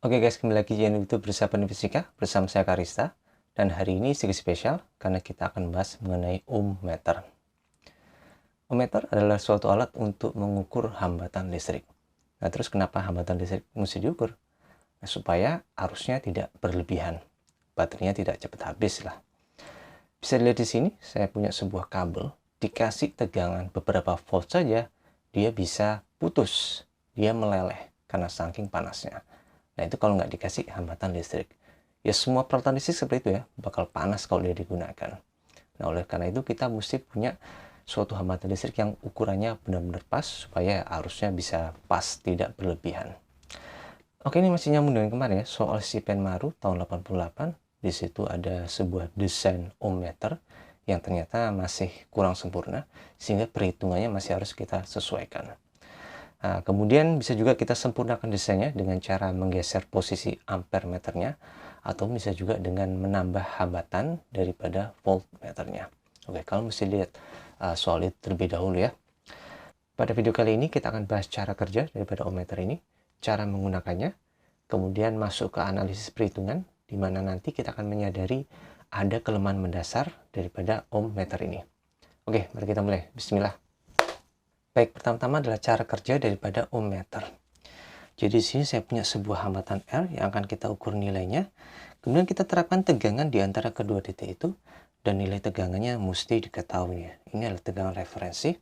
Oke guys, kembali lagi di channel YouTube Persiapan Fisika bersama saya Karista. Dan hari ini sedikit spesial karena kita akan membahas mengenai ohmmeter. Ohmmeter adalah suatu alat untuk mengukur hambatan listrik. Nah, terus kenapa hambatan listrik mesti diukur? Nah, supaya arusnya tidak berlebihan, baterainya tidak cepat habis lah. Bisa dilihat di sini, saya punya sebuah kabel, dikasih tegangan beberapa volt saja, dia bisa putus, dia meleleh karena saking panasnya. Nah, itu kalau nggak dikasih hambatan listrik. Ya, semua peralatan listrik seperti itu ya, bakal panas kalau dia digunakan. Nah, oleh karena itu kita mesti punya suatu hambatan listrik yang ukurannya benar-benar pas, supaya arusnya bisa pas, tidak berlebihan. Oke, ini masih nyambung dengan kemarin ya, soal si Penmaru tahun 88. Di situ ada sebuah desain ohmmeter yang ternyata masih kurang sempurna, sehingga perhitungannya masih harus kita sesuaikan. Nah, kemudian bisa juga kita sempurnakan desainnya dengan cara menggeser posisi ampere meternya, atau bisa juga dengan menambah hambatan daripada voltmeternya. Oke, kalau mesti lihat soal itu terlebih dahulu ya. Pada video kali ini kita akan bahas cara kerja daripada ohmmeter ini, cara menggunakannya, kemudian masuk ke analisis perhitungan, di mana nanti kita akan menyadari ada kelemahan mendasar daripada ohmmeter ini. Oke, mari kita mulai. Bismillah. Baik, pertama-tama adalah cara kerja daripada ohmmeter. Jadi di sini saya punya sebuah hambatan R yang akan kita ukur nilainya. Kemudian kita terapkan tegangan di antara kedua titik itu, dan nilai tegangannya mesti diketahui ya. Ini adalah tegangan referensi.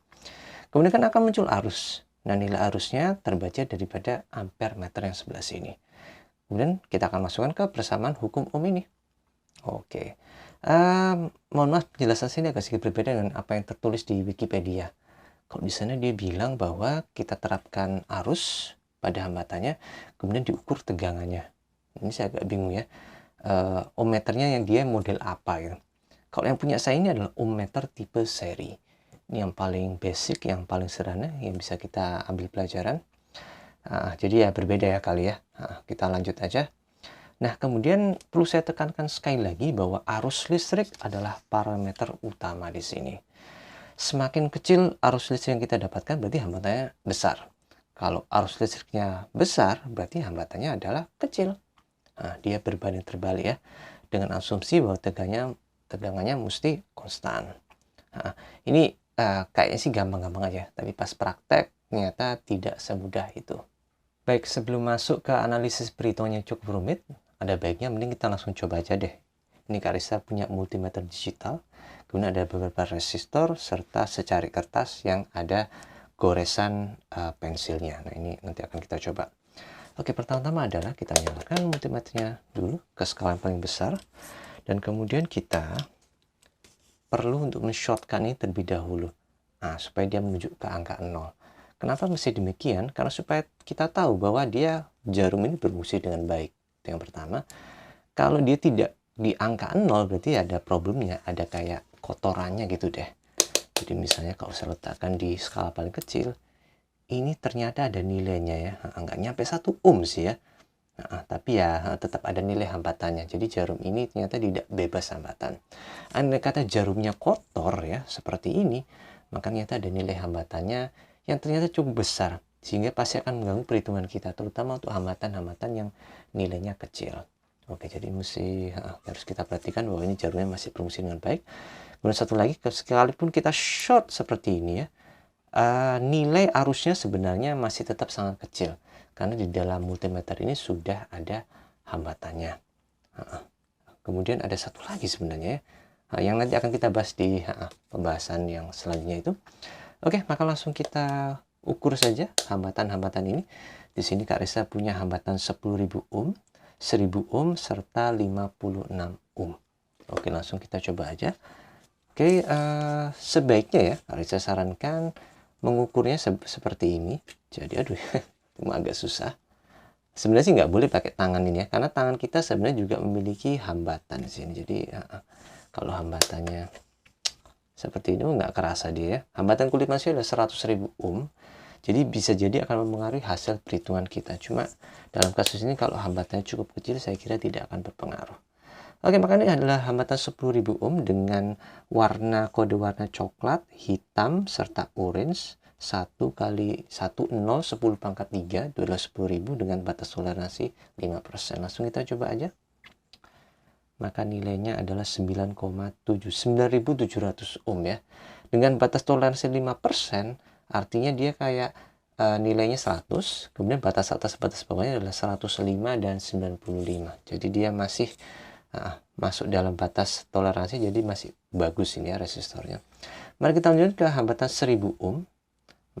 Kemudian kan akan muncul arus. Nah, nilai arusnya terbaca daripada ampere meter yang sebelah sini. Kemudian kita akan masukkan ke persamaan hukum ohm ini. Oke. Mohon maaf, penjelasan sini agak sedikit berbeda dengan apa yang tertulis di Wikipedia. Kalau di sana dia bilang bahwa kita terapkan arus pada hambatannya, kemudian diukur tegangannya. Ini saya agak bingung ya. Ohmmeternya yang dia model apa gitu. Kalau yang punya saya ini adalah ohmmeter tipe seri. Ini yang paling basic, yang paling sederhana, yang bisa kita ambil pelajaran. Jadi ya berbeda ya kali ya. Kita lanjut aja. Nah, kemudian perlu saya tekankan sekali lagi bahwa arus listrik adalah parameter utama di sini. Semakin kecil arus listrik yang kita dapatkan, berarti hambatannya besar. Kalau arus listriknya besar, berarti hambatannya adalah kecil. Nah, dia berbanding terbalik ya, dengan asumsi bahwa tegangannya mesti konstan. Nah, ini kayaknya sih gampang-gampang aja, tapi pas praktek ternyata tidak semudah itu. Baik, sebelum masuk ke analisis perhitungannya cukup rumit, ada baiknya mending kita langsung coba aja deh. Ini Karissa punya multimeter digital, kemudian ada beberapa resistor, serta secari kertas yang ada goresan pensilnya. Nah, ini nanti akan kita coba. Oke, pertama-tama adalah kita nyalakan multimeternya dulu ke skala yang paling besar, dan kemudian kita perlu untuk men-shortkan ini terlebih dahulu, supaya dia menuju ke angka 0. Kenapa mesti demikian? Karena supaya kita tahu bahwa jarum ini berfungsi dengan baik. Itu yang pertama. Kalau dia tidak di angka 0, berarti ada problemnya, ada kayak kotorannya gitu deh. Jadi misalnya kalau saya letakkan di skala paling kecil, ini ternyata ada nilainya ya, nggak nyampe 1 ohm sih ya. Tapi ya tetap ada nilai hambatannya. Jadi jarum ini ternyata tidak bebas hambatan. Andai kata jarumnya kotor ya, seperti ini, maka ternyata ada nilai hambatannya yang ternyata cukup besar, sehingga pasti akan mengganggu perhitungan kita, terutama untuk hambatan-hambatan yang nilainya kecil. Oke, jadi harus kita perhatikan bahwa ini jarumnya masih berfungsi dengan baik. Kemudian satu lagi, sekalipun kita short seperti ini ya, nilai arusnya sebenarnya masih tetap sangat kecil, karena di dalam multimeter ini sudah ada hambatannya. Kemudian ada satu lagi sebenarnya ya, yang nanti akan kita bahas di pembahasan yang selanjutnya itu. Oke, maka langsung kita ukur saja hambatan-hambatan ini. Di sini Karissa punya hambatan 10.000 ohm, 1.000 ohm, serta 56 ohm. Oke, langsung kita coba aja. Oke, sebaiknya ya Karissa sarankan mengukurnya seperti ini. Jadi aduh, cuma agak susah. Sebenarnya sih nggak boleh pakai tangan ini ya, karena tangan kita sebenarnya juga memiliki hambatan di sini. Jadi kalau hambatannya seperti ini nggak kerasa dia ya. Hambatan kulit manusia adalah 100.000 ohm. Jadi bisa jadi akan mempengaruhi hasil perhitungan kita. Cuma dalam kasus ini kalau hambatannya cukup kecil, saya kira tidak akan berpengaruh. Oke, maka ini adalah hambatan 10.000 ohm dengan kode warna coklat, hitam, serta orange, 1 kali 1, 0, 10 pangkat 3, itu adalah 10.000 dengan batas toleransi 5%. Langsung kita coba aja. Maka nilainya adalah 9,700 ohm ya. Dengan batas toleransi 5%, artinya dia kayak nilainya 100, kemudian batas atas batas bawahnya adalah 105 dan 95. Jadi dia masih masuk dalam batas toleransi, jadi masih bagus ini ya resistornya. Mari kita lanjut ke hambatan 1000 ohm.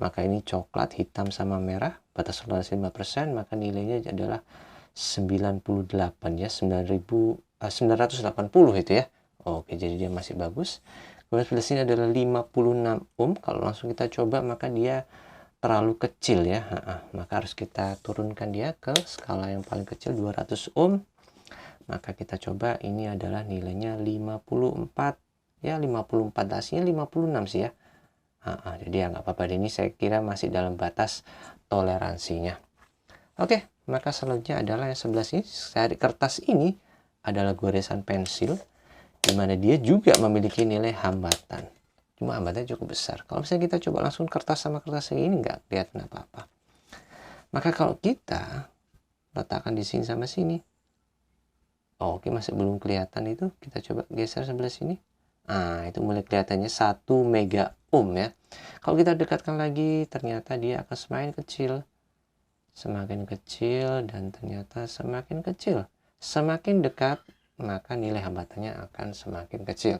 Maka ini coklat, hitam sama merah, batas toleransi 5%, maka nilainya adalah 98 ya, 980 itu ya. Oke, jadi dia masih bagus. Kemudian sebelah sini adalah 56 ohm. Kalau langsung kita coba maka dia terlalu kecil ya. Maka harus kita turunkan dia ke skala yang paling kecil 200 ohm. Maka kita coba, ini adalah nilainya 54 ya, 54, aslinya 56 sih ya. Jadi ya nggak apa-apa, ini saya kira masih dalam batas toleransinya. Oke, maka selanjutnya adalah yang sebelah sini. Dari kertas ini adalah goresan pensil, di mana dia juga memiliki nilai hambatan. Cuma hambatannya cukup besar. Kalau misalnya kita coba langsung kertas sama kertas ini, nggak kelihatan apa-apa. Maka kalau kita letakkan di sini sama sini, oke, masih belum kelihatan itu. Kita coba geser sebelah sini. Itu mulai kelihatannya 1 mega ohm ya. Kalau kita dekatkan lagi, ternyata dia akan semakin kecil. Semakin kecil dan ternyata semakin kecil. Semakin dekat, maka nilai hambatannya akan semakin kecil.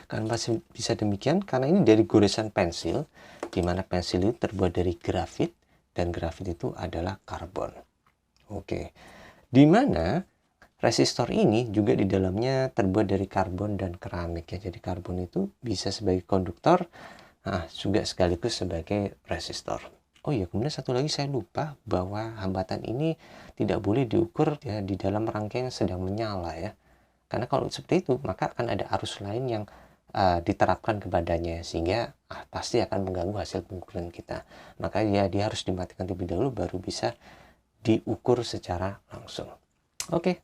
Kenapa bisa demikian? Karena ini dari goresan pensil, di mana pensil itu terbuat dari grafit, dan grafit itu adalah karbon. Oke, di mana resistor ini juga di dalamnya terbuat dari karbon dan keramik ya. Jadi karbon itu bisa sebagai konduktor, juga sekaligus sebagai resistor. Oh iya, kemudian satu lagi saya lupa bahwa hambatan ini tidak boleh diukur ya di dalam rangkaian yang sedang menyala ya. Karena kalau seperti itu, maka akan ada arus lain yang diterapkan kepadanya, sehingga pasti akan mengganggu hasil pengukuran kita. Maka ya dia harus dimatikan terlebih dahulu baru bisa diukur secara langsung. Oke,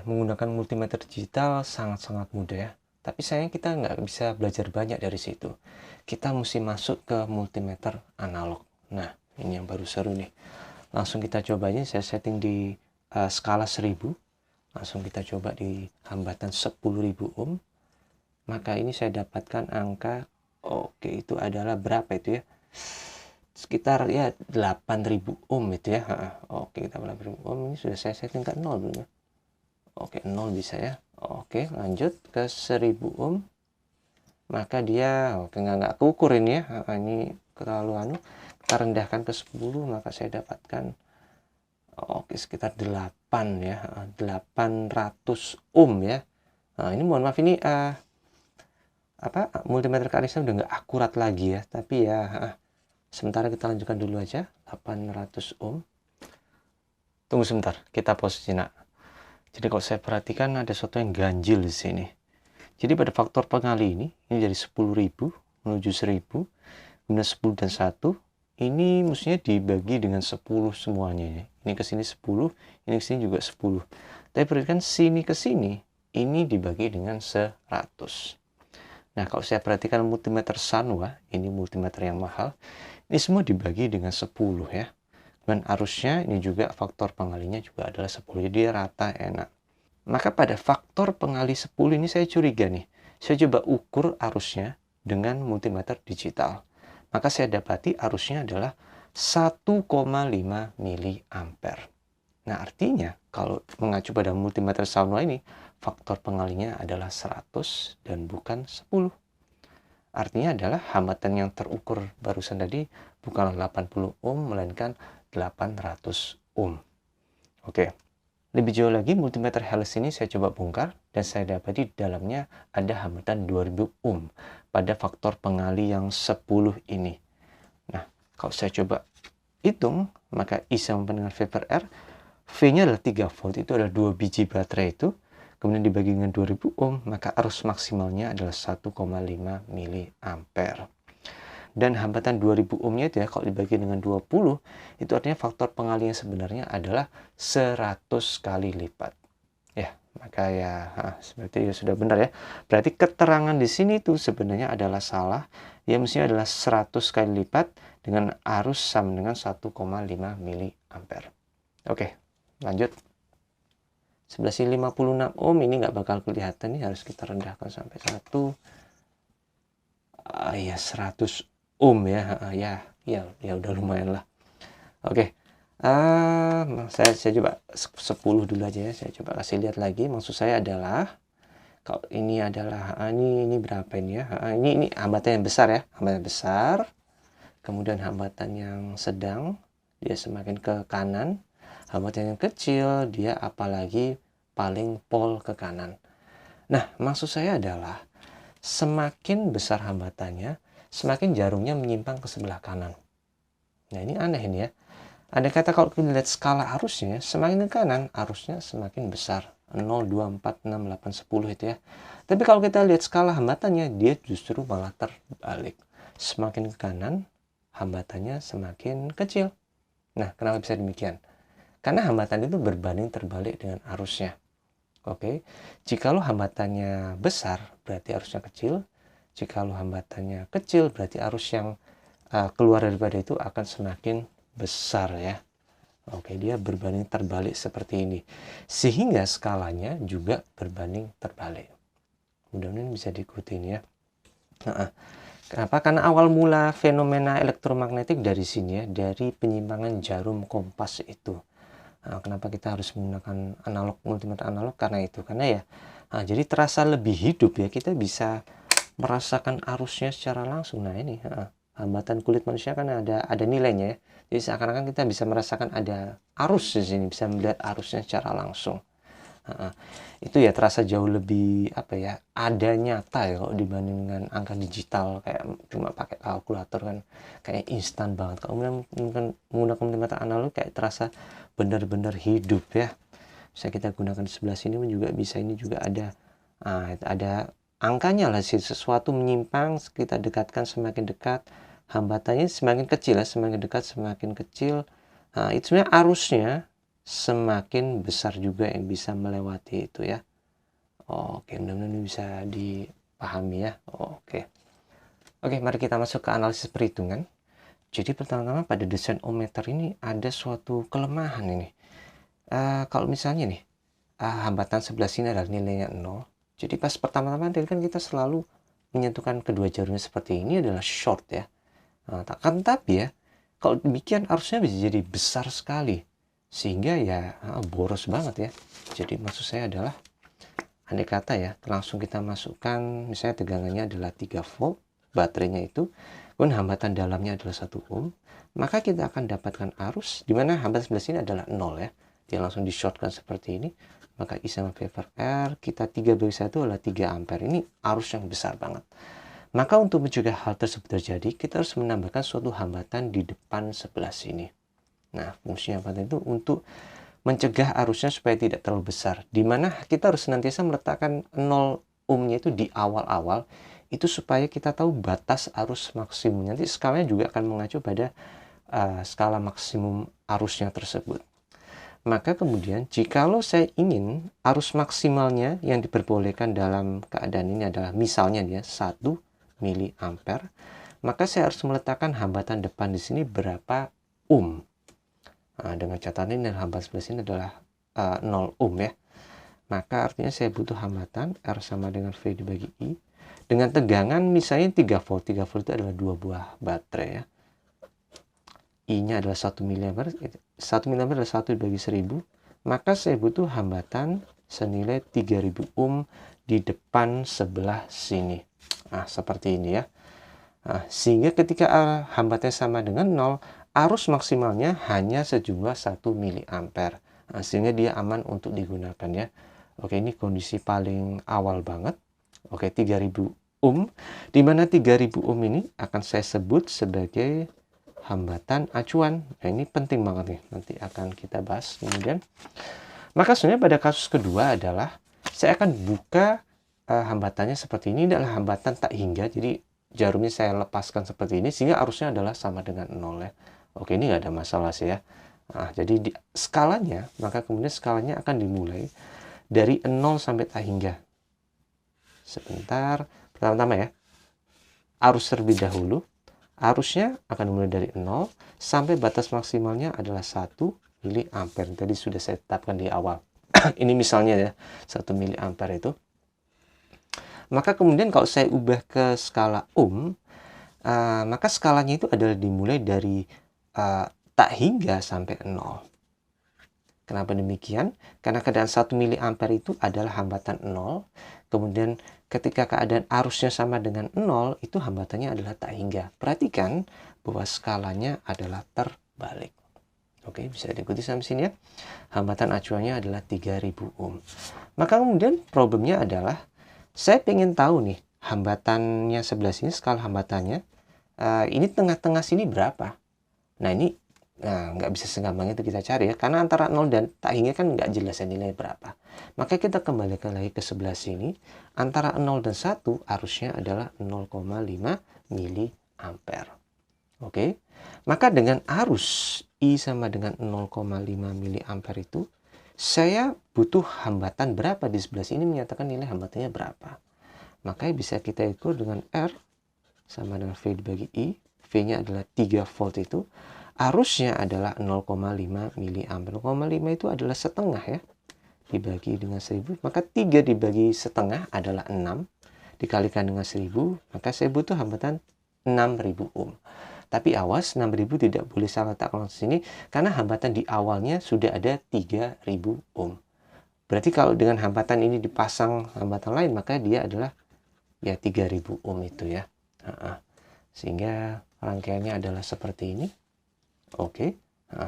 menggunakan multimeter digital sangat-sangat mudah ya. Tapi sayang kita nggak bisa belajar banyak dari situ. Kita mesti masuk ke multimeter analog. Nah, ini yang baru seru nih. Langsung kita coba aja, saya setting di skala 1000. Langsung kita coba di hambatan 10.000 ohm. Maka ini saya dapatkan angka, oke, itu adalah berapa itu ya? Sekitar ya 8.000 ohm itu ya. Oke, kita 8.000 ohm. Ini sudah saya setting ke 0 belum ya? Oke, 0 bisa ya. Oke, lanjut ke 1000 ohm. Maka dia nggak keukur ini ya. Ini terlalu kita rendahkan ke 10, maka saya dapatkan sekitar 8 ya. 800 ohm ya. Ini mohon maaf, ini multimeter Karisa udah nggak akurat lagi ya, tapi ya sementara kita lanjutkan dulu aja 800 ohm. Tunggu sebentar, kita posisi nak. Jadi kalau saya perhatikan ada sesuatu yang ganjil di sini. Jadi pada faktor pengali ini dari 10.000 menuju 1000, kemudian 10 dan 1, ini mestinya dibagi dengan 10 semuanya ya. Ini ke sini 10, ini ke sini juga 10. Tapi perhatikan sini ke sini, ini dibagi dengan 100. Nah, kalau saya perhatikan multimeter Sanwa, ini multimeter yang mahal, ini semua dibagi dengan 10 ya. Dan arusnya ini juga faktor pengalinya juga adalah 10, jadi rata enak. Maka pada faktor pengali 10 ini saya curiga nih. Saya coba ukur arusnya dengan multimeter digital. Maka saya dapati arusnya adalah 1,5 miliampere. Nah, artinya kalau mengacu pada multimeter Sanwa ini, faktor pengalinya adalah 100 dan bukan 10. Artinya adalah hambatan yang terukur barusan tadi bukanlah 80 ohm, melainkan 800 ohm. Oke, lebih jauh lagi multimeter Hales ini saya coba bongkar dan saya dapati di dalamnya ada hambatan 2000 ohm pada faktor pengali yang 10 ini. Nah, kalau saya coba hitung, maka I sama dengan V per R, V-nya adalah 3 volt, itu adalah 2 biji baterai itu. Kemudian dibagi dengan 2000 ohm, maka arus maksimalnya adalah 1,5 miliampere. Dan hambatan 2000 ohmnya itu ya, kalau dibagi dengan 20, itu artinya faktor pengalian sebenarnya adalah 100 kali lipat. Ya, maka ya seperti ya sudah benar ya. Berarti keterangan di sini itu sebenarnya adalah salah, dia mestinya adalah 100 kali lipat dengan arus sama dengan 1,5 mili ampere. Oke, lanjut. Sebelah sini 56 ohm, ini nggak bakal kelihatan nih, harus kita rendahkan sampai 1. Ya 100 ohm ya. Ya udah lumayan lah. Oke. Saya coba 10 dulu aja ya. Saya coba kasih lihat lagi. Maksud saya adalah kalau ini adalah ini berapa ini ya? Ini hambatan yang besar ya. Hambatan besar. Kemudian hambatan yang sedang, dia semakin ke kanan. Hambatan yang kecil, dia apalagi paling pol ke kanan. Nah, maksud saya adalah semakin besar hambatannya, semakin jarumnya menyimpang ke sebelah kanan. Nah, ini aneh ini ya. Andai kata kalau kita lihat skala arusnya, semakin ke kanan, arusnya semakin besar. 0, 2, 4, 6, 8, 10 itu ya. Tapi kalau kita lihat skala hambatannya, dia justru malah terbalik. Semakin ke kanan, hambatannya semakin kecil. Nah, kenapa bisa demikian? Karena hambatan itu berbanding terbalik dengan arusnya. Oke, jikalau hambatannya besar, berarti arusnya kecil. Jikalau hambatannya kecil, berarti arus yang keluar daripada itu akan semakin besar ya. Oke, dia berbanding terbalik seperti ini. Sehingga skalanya juga berbanding terbalik. Mudah-mudahan bisa diikutin ya. Kenapa? Karena awal mula fenomena elektromagnetik dari sini ya, dari penyimpangan jarum kompas itu. Nah, kenapa kita harus menggunakan multimeter analog? Karena itu, karena ya, jadi terasa lebih hidup ya, kita bisa merasakan arusnya secara langsung. Nah ini hambatan kulit manusia kan ada nilainya ya, jadi seakan-akan kita bisa merasakan ada arus di sini, bisa melihat arusnya secara langsung. Itu ya terasa jauh lebih ada nyata ya kalau dibandingkan angka digital kayak cuma pakai kalkulator kan kayak instan banget. Kalau menggunakan multimeter analog kayak terasa benar-benar hidup ya. Bisa kita gunakan di sebelah sini juga bisa, ini juga ada angkanya lah, sesuatu menyimpang kita dekatkan semakin dekat, hambatannya semakin kecil ya, semakin dekat semakin kecil. Itu sebenarnya arusnya semakin besar juga yang bisa melewati itu ya. Oke, mudah-mudahan ini bisa dipahami ya. Oke, mari kita masuk ke analisis perhitungan. Jadi pertama-tama pada desain ohmmeter ini ada suatu kelemahan ini. Kalau misalnya nih, hambatan sebelah sini adalah nilainya 0. Jadi pas pertama-tama kan kita selalu menyentuhkan kedua jarumnya seperti ini adalah short ya. Tapi ya, kalau demikian arusnya bisa jadi besar sekali. Sehingga ya boros banget ya. Jadi maksud saya adalah andai kata ya langsung kita masukkan misalnya tegangannya adalah 3 volt, baterainya itu, kemudian hambatan dalamnya adalah 1 ohm, maka kita akan dapatkan arus di mana hambatan sebelah sini adalah 0 ya. Dia langsung di shortkan seperti ini, maka I sama V per R kita 3/1 adalah 3 ampere. Ini arus yang besar banget. Maka untuk mencegah hal tersebut terjadi, kita harus menambahkan suatu hambatan di depan sebelah sini. Nah, fungsinya apa itu? Untuk mencegah arusnya supaya tidak terlalu besar. Dimana kita harus senantiasa meletakkan 0 ohmnya itu di awal-awal, itu supaya kita tahu batas arus maksimum. Nanti skalanya juga akan mengacu pada skala maksimum arusnya tersebut. Maka kemudian, jikalau saya ingin arus maksimalnya yang diperbolehkan dalam keadaan ini adalah misalnya dia 1 miliampere, maka saya harus meletakkan hambatan depan di sini berapa ohm. Dengan catatan ini hambatan sebelah sini adalah 0 ohm ya. Maka artinya saya butuh hambatan R sama dengan V dibagi I. Dengan tegangan misalnya 3 volt. 3 volt itu adalah 2 buah baterai ya. I-nya adalah 1 miliampere. 1 miliampere adalah 1 dibagi 1000. Maka saya butuh hambatan senilai 3000 ohm di depan sebelah sini. Seperti ini ya. Sehingga ketika hambatannya sama dengan 0, arus maksimalnya hanya sejumlah 1 miliampere. Sehingga dia aman untuk digunakan ya. Oke, ini kondisi paling awal banget. Oke, 3000 ohm. Di mana 3000 ohm ini akan saya sebut sebagai hambatan acuan. Nah, ini penting banget nih. Nanti akan kita bahas kemudian. Maka sebenarnya pada kasus kedua adalah saya akan buka hambatannya seperti ini. Ini adalah hambatan tak hingga. Jadi jarumnya saya lepaskan seperti ini sehingga arusnya adalah sama dengan 0 ya. Oke, ini nggak ada masalah sih ya. Jadi di skalanya, maka kemudian skalanya akan dimulai dari 0 sampai tak hingga. Sebentar, pertama-tama ya. arus terlebih dahulu. Arusnya akan mulai dari 0 sampai batas maksimalnya adalah 1 miliampere. Tadi sudah saya tetapkan di awal. Ini misalnya ya, 1 miliampere itu. Maka kemudian kalau saya ubah ke skala maka skalanya itu adalah dimulai dari tak hingga sampai 0. Kenapa demikian? Karena keadaan 1 miliampere itu adalah hambatan 0. Kemudian ketika keadaan arusnya sama dengan 0, itu hambatannya adalah tak hingga. Perhatikan bahwa skalanya adalah terbalik. Oke, bisa diikuti sampai sini ya. Hambatan acuannya adalah 3000 ohm. Maka kemudian problemnya adalah, saya ingin tahu nih, hambatannya sebelah sini, skala hambatannya, ini tengah-tengah sini berapa? Nah, ini nggak bisa segampang itu kita cari ya, karena antara 0 dan tak hingga kan nggak jelas nilai berapa. Maka kita kembalikan lagi ke sebelah sini, antara 0 dan 1 arusnya adalah 0,5 miliampere. Oke, maka dengan arus I sama dengan 0,5 miliampere itu, saya butuh hambatan berapa di sebelah sini, menyatakan nilai hambatannya berapa. Makanya bisa kita ukur dengan R sama dengan V dibagi I, V-nya adalah 3 volt itu, arusnya adalah 0,5 miliampere. 0,5 itu adalah setengah ya, dibagi dengan 1000, maka 3 dibagi setengah adalah 6, dikalikan dengan 1000, maka saya butuh hambatan 6000 ohm. Tapi awas, 6000 tidak boleh salah letak langsung sini, karena hambatan di awalnya sudah ada 3000 ohm. Berarti kalau dengan hambatan ini dipasang hambatan lain, maka dia adalah ya 3000 ohm itu ya. Sehingga rangkaiannya adalah seperti ini. Oke,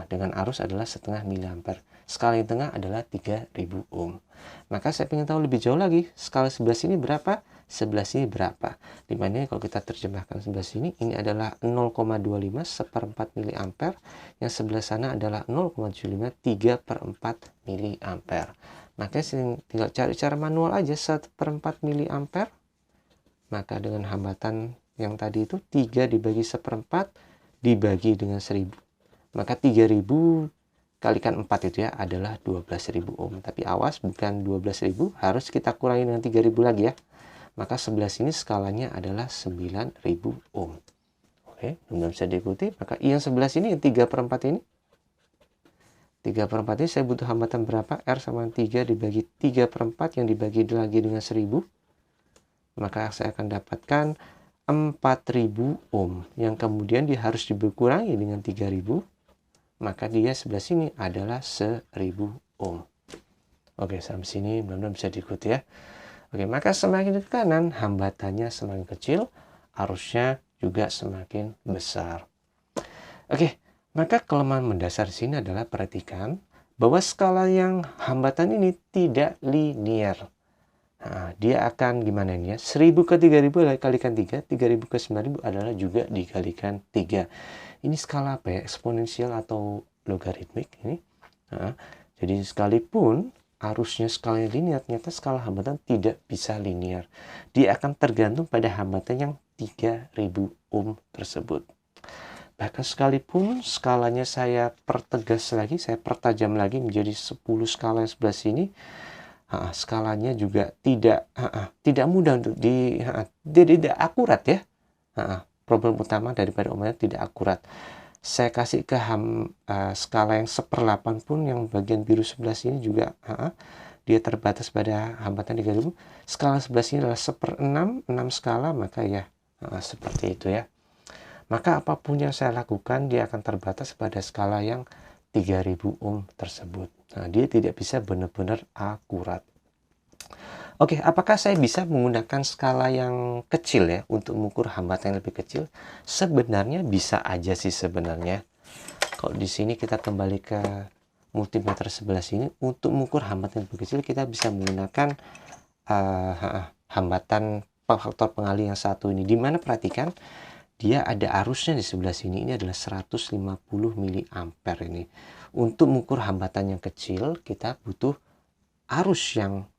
dengan arus adalah setengah miliampere. Skala yang tengah adalah 3000 ohm. Maka saya ingin tahu lebih jauh lagi, skala sebelah sini berapa, sebelah sini berapa. Dimana kalau kita terjemahkan sebelah sini, ini adalah 0,25 seperempat miliampere. Yang sebelah sana adalah 0,75 3/4 miliampere. Maka saya tinggal cari cara manual aja, 1/4 miliampere. Maka dengan hambatan yang tadi itu 3 dibagi 1/4 dibagi dengan 1000. Maka 3000 kalikan 4 itu ya adalah 12.000 ohm. Tapi awas, bukan 12.000, harus kita kurangi dengan 3000 lagi ya. Maka sebelah sini skalanya adalah 9000 ohm. Oke, mudah bisa diikuti. Maka yang sebelah sini yang 3/4 ini, 3/4 ini saya butuh hambatan berapa? R sama 3 dibagi 3/4 yang dibagi lagi dengan 1000. Maka saya akan dapatkan 4000 ohm, yang kemudian dia harus dikurangi dengan 3000, maka dia sebelah sini adalah 1000 ohm. Oke, sampai sini benar-benar bisa diikuti ya. Oke, maka semakin ke kanan hambatannya semakin kecil, arusnya juga semakin besar. Oke, maka kelemahan mendasar di sini adalah, perhatikan bahwa skala yang hambatan ini tidak linear. Nah, dia akan gimana ini ya? 1000 ke 3000 kalikan 3, 3000 ke 9000 adalah juga dikalikan 3. Ini skala apa ya? Eksponensial atau logaritmik ini. Nah, jadi sekalipun arusnya skalanya linear, ternyata skala hambatan tidak bisa linear. Dia akan tergantung pada hambatan yang 3000 ohm tersebut. Bahkan sekalipun skalanya saya pertegas lagi, saya pertajam lagi menjadi 10 skala yang sebelah sini, skalanya juga tidak mudah untuk tidak akurat ya. Problem utama daripada ohmmeter tidak akurat. Saya kasih ke skala yang 1/8 pun, yang bagian biru sebelah sini juga dia terbatas pada hambatan 3000. Skala sebelah sini adalah 1/6, 6 skala, maka ya seperti itu ya. Maka apapun yang saya lakukan, dia akan terbatas pada skala yang 3000 ohm tersebut. Nah, dia tidak bisa benar-benar akurat. Oke, apakah saya bisa menggunakan skala yang kecil ya untuk mengukur hambatan yang lebih kecil? Sebenarnya bisa aja sih sebenarnya. Kalau di sini kita kembali ke multimeter sebelah sini, untuk mengukur hambatan yang lebih kecil kita bisa menggunakan hambatan faktor pengalih yang satu ini. Dimana perhatikan, dia ada arusnya di sebelah sini, ini adalah 150 miliampere ini. Untuk mengukur hambatan yang kecil, kita butuh arus yang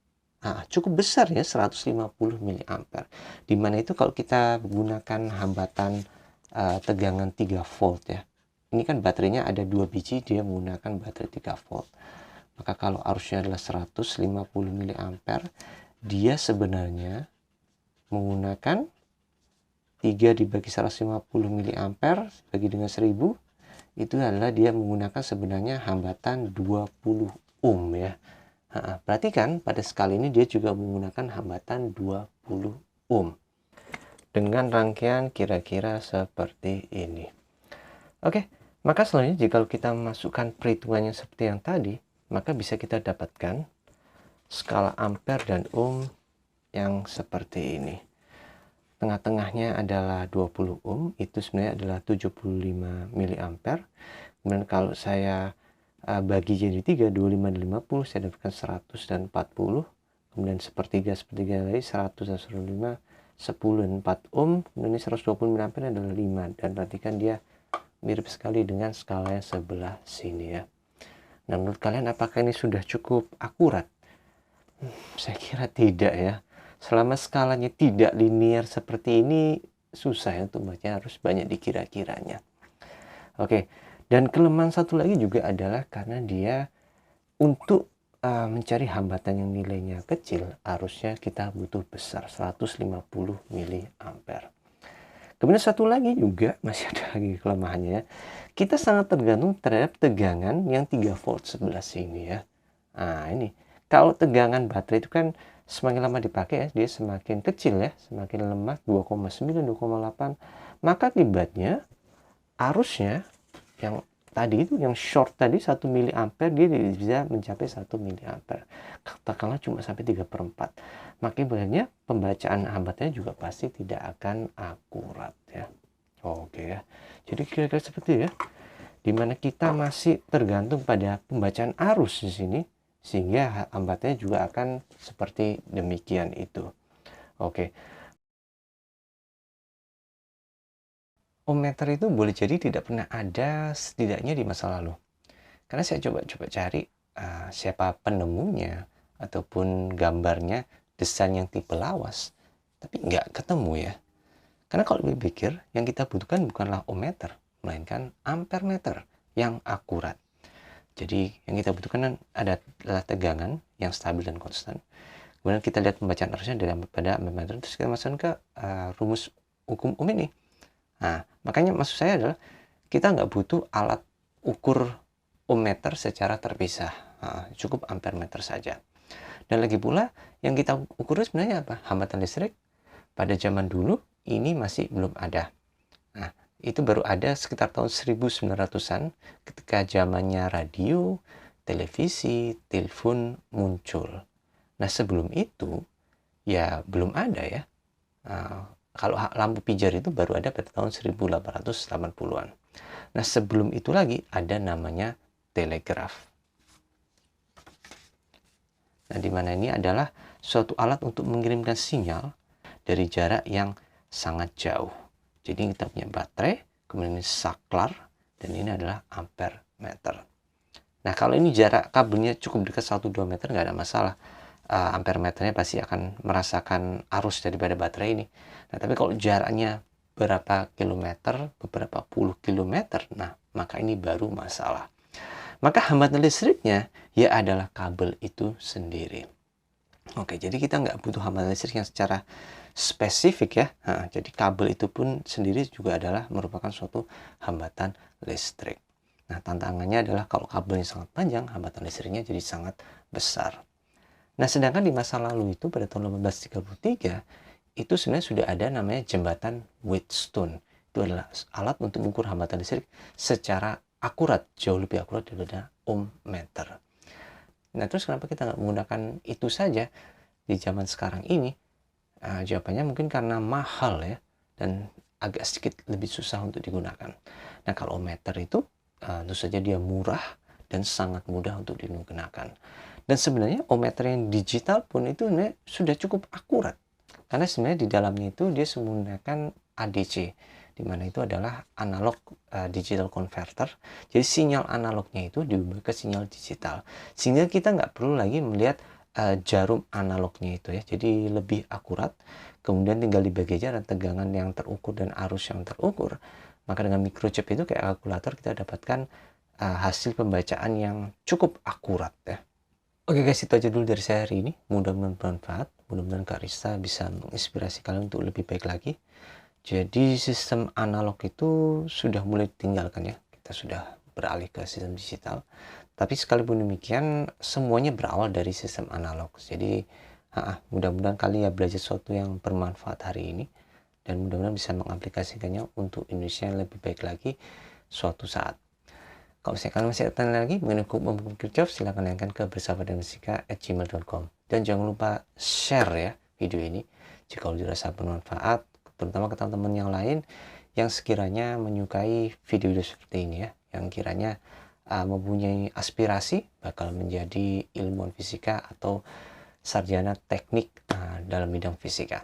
cukup besar ya, 150 miliampere. Dimana itu kalau kita menggunakan hambatan tegangan 3 volt ya. Ini kan baterainya ada 2 biji, dia menggunakan baterai 3 volt. Maka kalau arusnya adalah 150 miliampere, dia sebenarnya menggunakan 3 dibagi 150 mA bagi dengan 1000, itu adalah dia menggunakan sebenarnya hambatan 20 ohm ya. Perhatikan pada skala ini dia juga menggunakan hambatan 20 ohm. Dengan rangkaian kira-kira seperti ini. Oke, maka selanjutnya jika kita masukkan perhitungannya seperti yang tadi, maka bisa kita dapatkan skala ampere dan ohm yang seperti ini. Tengah-tengahnya adalah 20 ohm, itu sebenarnya adalah 75 mA. Kemudian kalau saya bagi jadi 3, 25 dan 50, saya dapatkan 100 dan 40. Kemudian sepertiga lagi 100 dan 105, 10 dan 4 ohm. Kemudian ini 120 mA adalah 5. Dan perhatikan dia mirip sekali dengan skala yang sebelah sini ya. Nah, menurut kalian apakah ini sudah cukup akurat? Saya kira tidak ya. Selama skalanya tidak linear seperti ini, susah ya untuk baca, harus banyak dikira-kiranya. Oke, dan kelemahan satu lagi juga adalah karena dia untuk mencari hambatan yang nilainya kecil, harusnya kita butuh besar, 150 mA. Kemudian satu lagi juga, masih ada lagi kelemahannya ya. Kita sangat tergantung terhadap tegangan yang 3 volt sebelah sini ya. Nah ini, kalau tegangan baterai itu kan semakin lama dipakai ya, dia semakin kecil ya, semakin lemah 2,9, 2,8. Maka akibatnya arusnya yang tadi itu, yang short tadi 1 mA, dia bisa mencapai 1 mA. Katakanlah cuma sampai 3/4. Maka ibaratnya pembacaan hambatannya juga pasti tidak akan akurat ya. Oke ya. Jadi kira-kira seperti itu ya. Dimana kita masih tergantung pada pembacaan arus di sini, sehingga hambatannya juga akan seperti demikian itu. Oke. Ohmmeter itu boleh jadi tidak pernah ada setidaknya di masa lalu. Karena saya coba cari siapa penemunya ataupun gambarnya, desain yang tipe lawas, tapi nggak ketemu ya. Karena kalau dipikir, yang kita butuhkan bukanlah ohmmeter, melainkan ampermeter yang akurat. Jadi yang kita butuhkan adalah tegangan yang stabil dan konstan. Kemudian kita lihat pembacaan arusnya pada ampermeter, terus kita masukkan ke rumus hukum ohm ini. Nah, makanya maksud saya adalah kita nggak butuh alat ukur ohmmeter secara terpisah. Cukup ampermeter saja. Dan lagi pula yang kita ukur sebenarnya apa? Hambatan listrik. Pada zaman dulu ini masih belum ada. Nah, itu baru ada sekitar tahun 1900-an ketika zamannya radio, televisi, telepon muncul. Nah, sebelum itu ya belum ada ya. Kalau lampu pijar itu baru ada pada tahun 1880-an. Nah, sebelum itu lagi ada namanya telegraf. Nah, di mana ini adalah suatu alat untuk mengirimkan sinyal dari jarak yang sangat jauh. Jadi kita punya baterai, kemudian ini saklar, dan ini adalah ampermeter. Nah, kalau ini jarak kabelnya cukup dekat 1-2 meter, nggak ada masalah. Ampermeternya pasti akan merasakan arus daripada baterai ini. Nah, tapi kalau jaraknya berapa kilometer, beberapa puluh kilometer, nah, maka ini baru masalah. Maka hambatan listriknya ya adalah kabel itu sendiri. Oke, jadi kita nggak butuh hambatan listrik yang secara spesifik ya. Jadi kabel itu pun sendiri juga adalah merupakan suatu hambatan listrik. Nah, tantangannya adalah kalau kabelnya sangat panjang, hambatan listriknya jadi sangat besar. Nah, sedangkan di masa lalu itu pada tahun 1833 itu sebenarnya sudah ada namanya jembatan Wheatstone. Itu adalah alat untuk mengukur hambatan listrik secara akurat, jauh lebih akurat daripada ohmmeter. Nah, terus kenapa kita nggak menggunakan itu saja di zaman sekarang ini? Jawabannya mungkin karena mahal ya, dan agak sedikit lebih susah untuk digunakan. Nah, kalau ohmmeter itu tentu saja dia murah dan sangat mudah untuk digunakan. Dan sebenarnya ohmmeter yang digital pun itu sudah cukup akurat. Karena sebenarnya di dalamnya itu dia menggunakan ADC, di mana itu adalah analog digital converter. Jadi sinyal analognya itu diubah ke sinyal digital. Sehingga kita nggak perlu lagi melihat jarum analognya itu ya, jadi lebih akurat. Kemudian tinggal dibagi aja tegangan yang terukur dan arus yang terukur. Maka dengan microchip itu kayak kalkulator kita dapatkan hasil pembacaan yang cukup akurat ya. Oke guys, itu aja dulu dari saya hari ini. Mudah-mudahan bermanfaat. Mudah-mudahan Kak Rista bisa menginspirasi kalian untuk lebih baik lagi. Jadi sistem analog itu sudah mulai ditinggalkan ya. Kita sudah beralih ke sistem digital. Tapi sekalipun demikian, semuanya berawal dari sistem analog. Jadi mudah-mudahan kalian belajar sesuatu yang bermanfaat hari ini. Dan mudah-mudahan bisa mengaplikasikannya untuk Indonesia yang lebih baik lagi suatu saat. Kalau misalnya kalian masih tanya lagi mengenai hukum Kirchhoff, silahkan tanyakan ke bersahabatdanfisika@gmail.com. Dan jangan lupa share ya video ini jika dirasa bermanfaat, terutama ke teman-teman yang lain yang sekiranya menyukai video-video seperti ini ya, yang kiranya mempunyai aspirasi bakal menjadi ilmuwan fisika atau sarjana teknik dalam bidang fisika.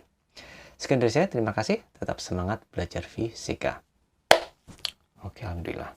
Sekian dari saya, terima kasih, tetap semangat belajar fisika. Oke, alhamdulillah.